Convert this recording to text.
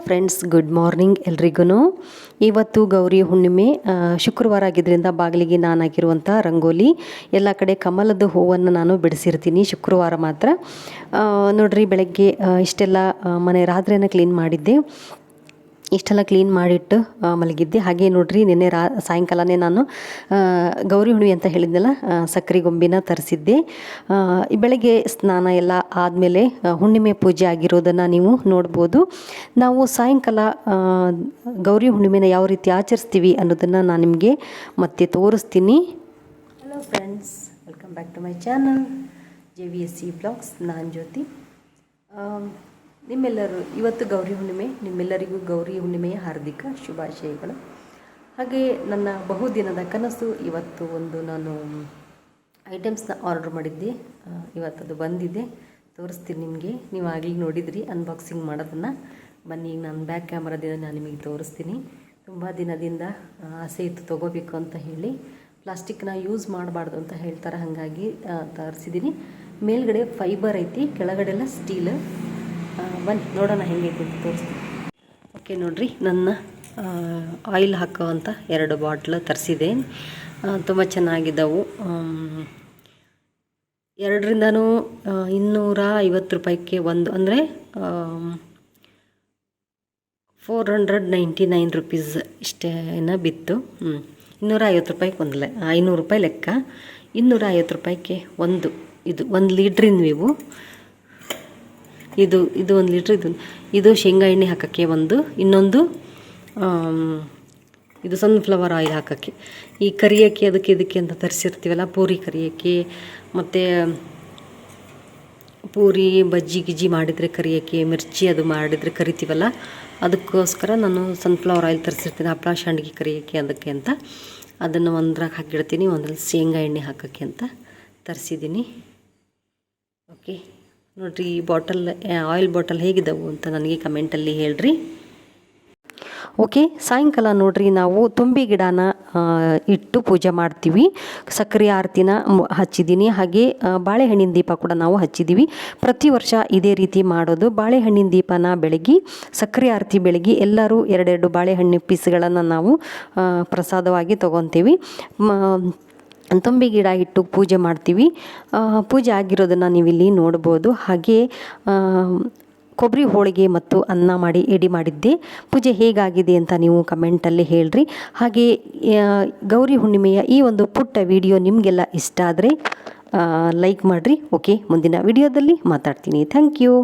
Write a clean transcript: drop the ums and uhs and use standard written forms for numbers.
Friends, good morning ಎಲ್ರಿಗೂ. ಇವತ್ತು ಗೌರಿ ಹುಣ್ಣಿಮೆ, ಶುಕ್ರವಾರ ಆಗಿದ್ದರಿಂದ ಬಾಗಿಲಿಗೆ ನಾನು ಹಾಕಿರುವಂಥ ರಂಗೋಲಿ ಎಲ್ಲ ಕಡೆ ಕಮಲದ ಹೂವನ್ನು ನಾನು ಬಿಡಿಸಿರ್ತೀನಿ ಶುಕ್ರವಾರ ಮಾತ್ರ. ನೋಡ್ರಿ, ಬೆಳಗ್ಗೆ ಇಷ್ಟೆಲ್ಲ ಮನೆ ರಾತ್ರಿಯನ್ನು ಕ್ಲೀನ್ ಮಾಡಿದ್ದೆ. ಇಷ್ಟೆಲ್ಲ ಕ್ಲೀನ್ ಮಾಡಿಟ್ಟು ಮಲಗಿದ್ದೆ. ಹಾಗೆ ನೋಡ್ರಿ, ನಿನ್ನೆ ಸಾಯಂಕಾಲನೇ ನಾನು ಗೌರಿ ಹುಣ್ಣಿಮೆ ಅಂತ ಹೇಳಿದ್ನಲ್ಲ, ಸಕ್ಕರೆ ಗೊಂಬಿನ ತರಿಸಿದ್ದೆ. ಬೆಳಗ್ಗೆ ಸ್ನಾನ ಎಲ್ಲ ಆದಮೇಲೆ ಹುಣ್ಣಿಮೆ ಪೂಜೆ ಆಗಿರೋದನ್ನು ನೀವು ನೋಡ್ಬೋದು. ನಾವು ಸಾಯಂಕಾಲ ಗೌರಿ ಹುಣ್ಣಿಮೆನ ಯಾವ ರೀತಿ ಆಚರಿಸ್ತೀವಿ ಅನ್ನೋದನ್ನು ನಾನು ನಿಮಗೆ ಮತ್ತೆ ತೋರಿಸ್ತೀನಿ. Hello friends, welcome back to my channel JVSC vlogs. ನಾನು ಜ್ಯೋತಿ. ನಿಮ್ಮೆಲ್ಲರೂ ಇವತ್ತು ಗೌರಿ ಹುಣ್ಣಿಮೆ, ನಿಮ್ಮೆಲ್ಲರಿಗೂ ಗೌರಿ ಹುಣ್ಣಿಮೆಯ ಹಾರ್ದಿಕ ಶುಭಾಶಯಗಳು. ಹಾಗೆ ನನ್ನ ಬಹುದಿನದ ಕನಸು, ಇವತ್ತು ನಾನು ಐಟಮ್ಸ್ನ ಆರ್ಡ್ರ್ ಮಾಡಿದ್ದೆ. ಇವತ್ತದು ಬಂದಿದೆ, ತೋರಿಸ್ತೀನಿ ನಿಮಗೆ. ನೀವು ಆಗಲಿ ನೋಡಿದ್ರಿ ಅನ್ಬಾಕ್ಸಿಂಗ್ ಮಾಡೋದನ್ನು. ಬನ್ನಿ, ಈಗ ನಾನು ಬ್ಯಾಕ್ ಕ್ಯಾಮ್ರಾದಿಂದ ನಾನು ನಿಮಗೆ ತೋರಿಸ್ತೀನಿ. ತುಂಬ ದಿನದಿಂದ ಆಸೆ ಇತ್ತು ತೊಗೋಬೇಕು ಅಂತ ಹೇಳಿ. ಪ್ಲಾಸ್ಟಿಕ್ನ ಯೂಸ್ ಮಾಡಬಾರ್ದು ಅಂತ ಹೇಳ್ತಾರೆ, ಹಾಗಾಗಿ ತರಿಸಿದ್ದೀನಿ. ಮೇಲ್ಗಡೆ ಫೈಬರ್ ಐತಿ, ಕೆಳಗಡೆ ಎಲ್ಲ ಸ್ಟೀಲ್. ಬನ್ನಿ ನೋಡೋಣ ಹೆಂಗೈತಿ ಅಂತ ತೋರಿಸ್ತೀನಿ. ಓಕೆ, ನೋಡಿರಿ, ನನ್ನ ಆಯಿಲ್ ಹಾಕೋವಂಥ 2 ಬಾಟ್ಲ್ ತರಿಸಿದೆ. ತುಂಬ ಚೆನ್ನಾಗಿದ್ದವು. 2ರಿಂದನೂ 250 ರೂಪಾಯಿಗೆ ಒಂದು, ಅಂದರೆ 499 ರುಪೀಸ್ ಇಷ್ಟೇನ ಬಿತ್ತು. 250 ರೂಪಾಯಿಗೆ ಒಂದು 500 ರೂಪಾಯಿ ಲೆಕ್ಕ. 250 ರೂಪಾಯಿಗೆ ಒಂದು. ಇದು 1 ಲೀಟ್ರಿಂದ ಇವು. ಇದು 1 ಲೀಟ್ರ್. ಇದು ಶೇಂಗಾ ಎಣ್ಣೆ ಹಾಕೋಕ್ಕೆ ಒಂದು, ಇನ್ನೊಂದು ಇದು ಸನ್ಫ್ಲವರ್ ಆಯಿಲ್ ಹಾಕೋಕ್ಕೆ. ಈ ಕರಿಯೋಕ್ಕೆ ಇದಕ್ಕೆ ಅಂತ ತರಿಸಿರ್ತೀವಲ್ಲ, ಪೂರಿ ಕರಿಯೋಕ್ಕೆ, ಮತ್ತು ಪೂರಿ ಬಜ್ಜಿ ಗಿಜ್ಜಿ ಮಾಡಿದರೆ ಕರಿಯೋಕ್ಕೆ, ಮಿರ್ಚಿ ಅದು ಮಾಡಿದರೆ ಕರಿತೀವಲ್ಲ, ಅದಕ್ಕೋಸ್ಕರ ನಾನು ಸನ್ಫ್ಲವರ್ ಆಯಿಲ್ ತರಿಸಿರ್ತೀನಿ. ಹಪ್ಪಳ ಸಂಡಿಗೆ ಕರಿಯೋಕ್ಕೆ ಅದಕ್ಕೆ ಅಂತ. ಅದನ್ನು ಒಂದ್ರಾಗ ಹಾಕಿಡ್ತೀನಿ, ಒಂದ್ರಲ್ಲಿ ಶೇಂಗಾ ಎಣ್ಣೆ ಹಾಕೋಕ್ಕೆ ಅಂತ ತರಿಸಿದ್ದೀನಿ. ಓಕೆ, ನೋಡಿರಿ, ಈ ಬಾಟಲ್, ಆಯಿಲ್ ಬಾಟಲ್ ಹೇಗಿದ್ದವು ಅಂತ ನನಗೆ ಕಮೆಂಟಲ್ಲಿ ಹೇಳ್ರಿ. ಓಕೆ, ಸಾಯಂಕಾಲ ನೋಡ್ರಿ, ನಾವು ತುಂಬಿ ಗಿಡನ ಇಟ್ಟು ಪೂಜೆ ಮಾಡ್ತೀವಿ. ಸಕ್ಕರೆ ಆರತಿನ ಹಚ್ಚಿದ್ದೀನಿ. ಹಾಗೆ ಬಾಳೆಹಣ್ಣಿನ ದೀಪ ಕೂಡ ನಾವು ಹಚ್ಚಿದ್ದೀವಿ. ಪ್ರತಿ ವರ್ಷ ಇದೇ ರೀತಿ ಮಾಡೋದು. ಬಾಳೆಹಣ್ಣಿನ ದೀಪನ ಬೆಳಗ್ಗೆ, ಸಕ್ಕರೆ ಆರತಿ ಬೆಳಗ್ಗೆ ಎಲ್ಲರೂ 2 ಬಾಳೆಹಣ್ಣು ಪೀಸ್ಗಳನ್ನು ನಾವು ಪ್ರಸಾದವಾಗಿ ತೊಗೊತೀವಿ. ತುಂಬಿ ಗಿಡ ಇಟ್ಟು ಪೂಜೆ ಮಾಡ್ತೀವಿ. ಪೂಜೆ ಆಗಿರೋದನ್ನು ನೀವಿಲ್ಲಿ ನೋಡ್ಬೋದು. ಹಾಗೆ ಕೊಬ್ಬರಿ ಹೋಳಿಗೆ ಮತ್ತು ಅನ್ನ ಮಾಡಿ ಎಡೆ ಮಾಡಿದ್ದೆ. ಪೂಜೆ ಹೇಗಾಗಿದೆ ಅಂತ ನೀವು ಕಮೆಂಟಲ್ಲಿ ಹೇಳ್ರಿ. ಹಾಗೆ ಗೌರಿ ಹುಣ್ಣಿಮೆಯ ಈ ಒಂದು ಪುಟ್ಟ ವಿಡಿಯೋ ನಿಮಗೆಲ್ಲ ಇಷ್ಟ ಆದರೆ ಲೈಕ್ ಮಾಡಿರಿ. ಓಕೆ, ಮುಂದಿನ ವಿಡಿಯೋದಲ್ಲಿ ಮಾತಾಡ್ತೀನಿ. Thank you.